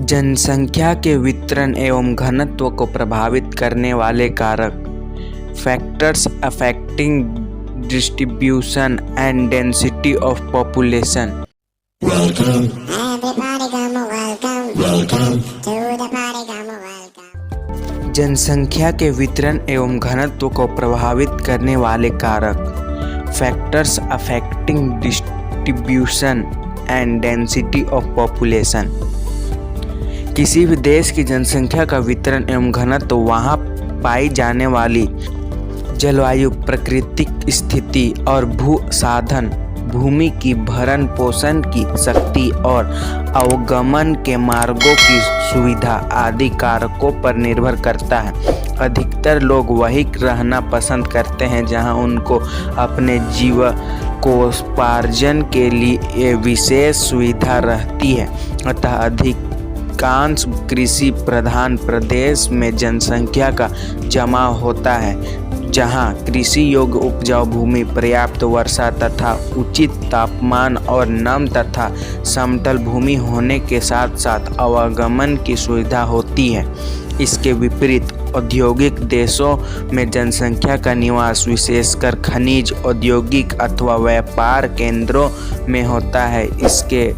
जनसंख्या के वितरण एवं घनत्व को प्रभावित करने वाले कारक factors affecting distribution and density of population. जनसंख्या के वितरण एवं घनत्व को प्रभावित करने वाले कारक factors affecting distribution and density of population. किसी भी देश की जनसंख्या का वितरण एवं घनत्व वहाँ पाई जाने वाली जलवायु, प्राकृतिक स्थिति और भू साधन, भूमि की भरण पोषण की शक्ति और अवगमन के मार्गों की सुविधा आदि कारकों पर निर्भर करता है। अधिकतर लोग वहीं रहना पसंद करते हैं जहां उनको अपने जीविकोपार्जन के लिए विशेष सुविधा रहती है। अतः अधिकांश कृषि प्रधान प्रदेश में जनसंख्या का जमाव होता है, जहां कृषि योग्य उपजाऊ भूमि, पर्याप्त वर्षा तथा उचित तापमान और नम तथा समतल भूमि होने के साथ साथ आवागमन की सुविधा होती है। इसके विपरीत औद्योगिक देशों में जनसंख्या का निवास विशेषकर खनिज, औद्योगिक अथवा व्यापार केंद्रों में होता है। इसके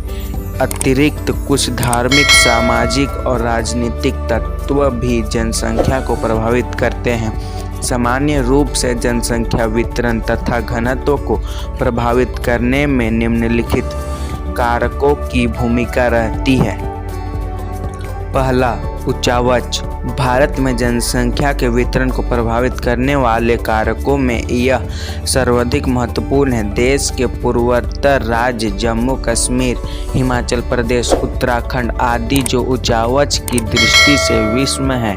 अतिरिक्त कुछ धार्मिक, सामाजिक और राजनीतिक तत्व भी जनसंख्या को प्रभावित करते हैं। सामान्य रूप से जनसंख्या वितरण तथा घनत्व को प्रभावित करने में निम्नलिखित कारकों की भूमिका रहती है। पहला, उच्चावच। भारत में जनसंख्या के वितरण को प्रभावित करने वाले कारकों में यह सर्वाधिक महत्वपूर्ण है। देश के पूर्वोत्तर राज्य जम्मू कश्मीर, हिमाचल प्रदेश, उत्तराखंड आदि जो उच्चावच की दृष्टि से विषम है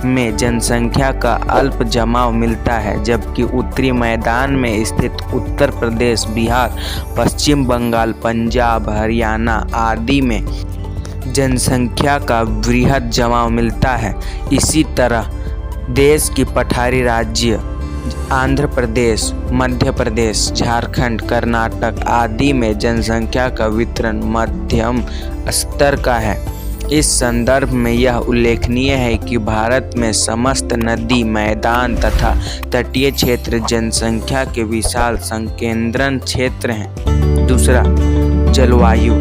में जनसंख्या का अल्प जमाव मिलता है, जबकि उत्तरी मैदान में स्थित उत्तर प्रदेश, बिहार, पश्चिम बंगाल, पंजाब, हरियाणा आदि में जनसंख्या का वृहद जमाव मिलता है। इसी तरह देश की पठारी राज्य आंध्र प्रदेश, मध्य प्रदेश, झारखंड, कर्नाटक आदि में जनसंख्या का वितरण मध्यम स्तर का है। इस संदर्भ में यह उल्लेखनीय है कि भारत में समस्त नदी, मैदान तथा तटीय क्षेत्र जनसंख्या के विशाल संकेंद्रण क्षेत्र हैं। दूसरा, जलवायु।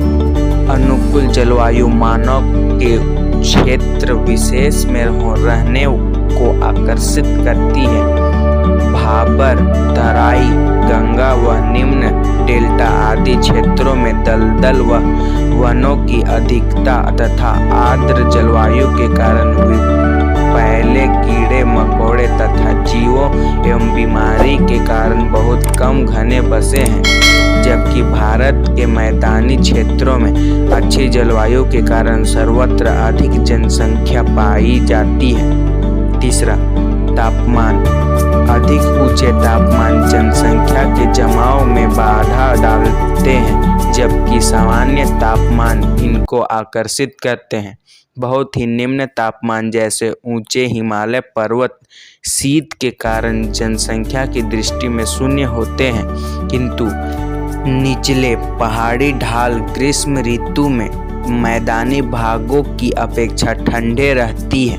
अनुकूल जलवायु मानव के क्षेत्र विशेष में रहने को आकर्षित करती है। भाबर, तराई, गंगा व निम्न डेल्टा आदि क्षेत्रों में दलदल व वनों की अधिकता तथा आर्द्र जलवायु के कारण पहले कीड़े मकोड़े तथा जीवों एवं बीमारी के कारण बहुत कम घने बसे हैं, जबकि भारत के मैदानी क्षेत्रों में अच्छी जलवायु के कारण सर्वत्र अधिक जनसंख्या पाई जाती है। तीसरा, तापमान। अधिक ऊंचे तापमान जनसंख्या के जमाव में बाधा डालते हैं, जबकि सामान्य तापमान इनको आकर्षित करते हैं। बहुत ही निम्न तापमान जैसे ऊंचे हिमालय पर्वत शीत के कारण जनसंख्या की दृष्टि में शून्य होते हैं, किंतु निचले पहाड़ी ढाल ग्रीष्म ऋतु में मैदानी भागों की अपेक्षा ठंडे रहती है।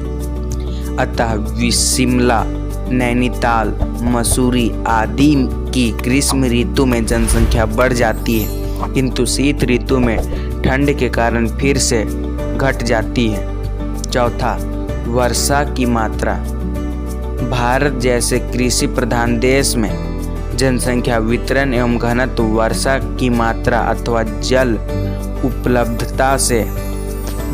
अतः शिमला, नैनीताल, मसूरी आदि की ग्रीष्म ऋतु में जनसंख्या बढ़ जाती है, किंतु शीत ऋतु में ठंड के कारण फिर से घट जाती है। चौथा, वर्षा की मात्रा। भारत जैसे कृषि प्रधान देश में जनसंख्या वितरण एवं घनत्व वर्षा की मात्रा अथवा जल उपलब्धता से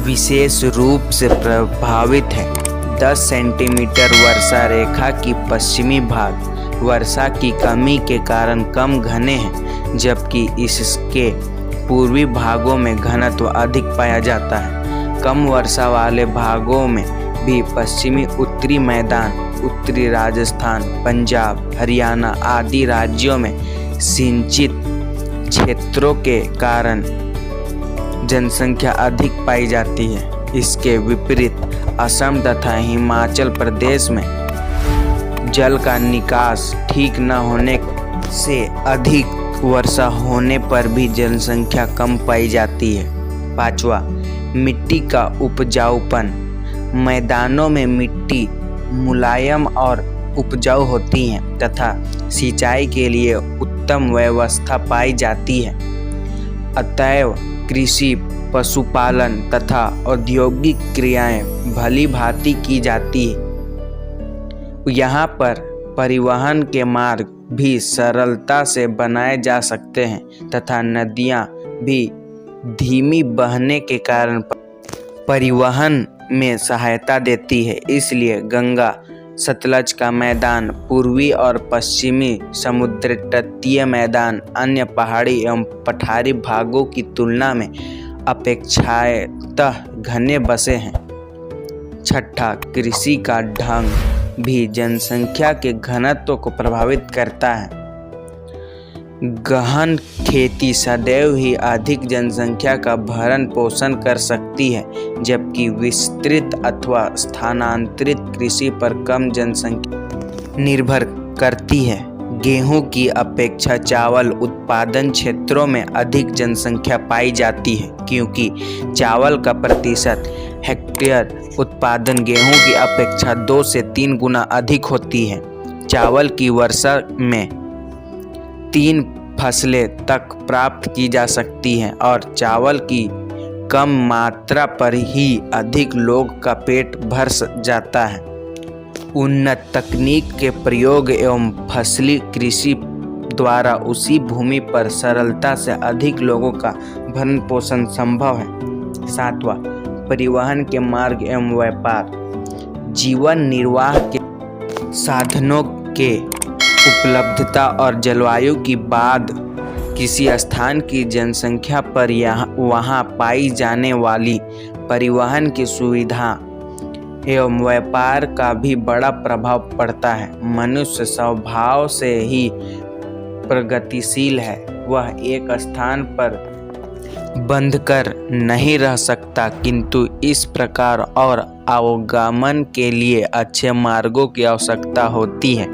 विशेष रूप से प्रभावित है। 10 सेंटीमीटर वर्षा रेखा की पश्चिमी भाग वर्षा की कमी के कारण कम घने हैं, जबकि इसके पूर्वी भागों में घनत्व अधिक पाया जाता है। कम वर्षा वाले भागों में भी पश्चिमी उत्तरी मैदान, उत्तरी राजस्थान, पंजाब, हरियाणा आदि राज्यों में सिंचित क्षेत्रों के कारण जनसंख्या अधिक पाई जाती है। इसके विपरीत असम तथा हिमाचल प्रदेश में जल का निकास ठीक न होने से अधिक वर्षा होने पर भी जनसंख्या कम पाई जाती है। पांचवा, मिट्टी का उपजाऊपन। मैदानों में मिट्टी मुलायम और उपजाऊ होती है तथा सिंचाई के लिए उत्तम व्यवस्था पाई जाती है। अतएव कृषि, पशुपालन तथा औद्योगिक क्रियाएं भली भांति की जाती है। यहाँ पर परिवहन के मार्ग भी सरलता से बनाए जा सकते हैं तथा नदियाँ भी धीमी बहने के कारण परिवहन में सहायता देती है। इसलिए गंगा सतलज का मैदान, पूर्वी और पश्चिमी समुद्र तटीय मैदान अन्य पहाड़ी एवं पठारी भागों की तुलना में अपेक्षाकृत घने बसे हैं। छठा, कृषि का ढंग भी जनसंख्या के घनत्व को प्रभावित करता है। गहन खेती सदैव ही अधिक जनसंख्या का भरण पोषण कर सकती है, जबकि विस्तृत अथवा स्थानांतरित कृषि पर कम जनसंख्या निर्भर करती है। गेहूं की अपेक्षा चावल उत्पादन क्षेत्रों में अधिक जनसंख्या पाई जाती है, क्योंकि चावल का प्रतिशत हेक्टेयर उत्पादन गेहूं की अपेक्षा 2 से 3 गुना अधिक होती है। चावल की वर्षा में 3 फसलें तक प्राप्त की जा सकती हैं और चावल की कम मात्रा पर ही अधिक लोग का पेट भर जाता है। उन्नत तकनीक के प्रयोग एवं फसली कृषि द्वारा उसी भूमि पर सरलता से अधिक लोगों का भरण पोषण संभव है। सातवां, परिवहन के मार्ग एवं व्यापार। जीवन निर्वाह के साधनों के उपलब्धता और जलवायु की बाद किसी स्थान की जनसंख्या पर वहाँ पाई जाने वाली परिवहन की सुविधा एवं व्यापार का भी बड़ा प्रभाव पड़ता है। मनुष्य स्वभाव से ही प्रगतिशील है। वह एक स्थान पर बंधकर नहीं रह सकता, किंतु इस प्रकार और आवागमन के लिए अच्छे मार्गों की आवश्यकता होती है।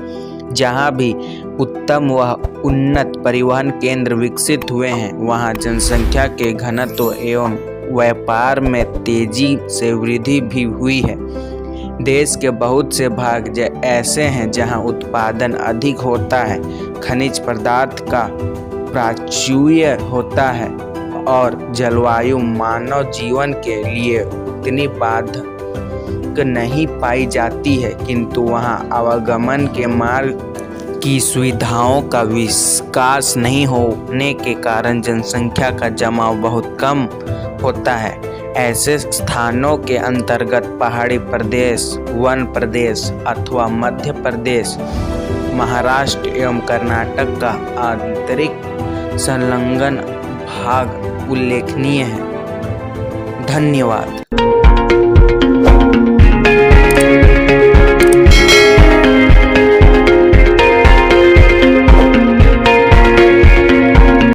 जहाँ भी उत्तम व उन्नत परिवहन केंद्र विकसित हुए हैं, वहाँ जनसंख्या के घनत्व एवं व्यापार में तेजी से वृद्धि भी हुई है। देश के बहुत से भाग ऐसे हैं जहां उत्पादन अधिक होता है, खनिज पदार्थ का प्राचुर्य होता है और जलवायु मानव जीवन के लिए उतनी बाधक नहीं पाई जाती है, किंतु वहां आवागमन के मार्ग की सुविधाओं का विकास नहीं होने के कारण जनसंख्या का जमाव बहुत कम होता है। ऐसे स्थानों के अंतर्गत पहाड़ी प्रदेश, वन प्रदेश अथवा मध्य प्रदेश, महाराष्ट्र एवं कर्नाटक का आंतरिक संलग्न भाग उल्लेखनीय है। धन्यवाद।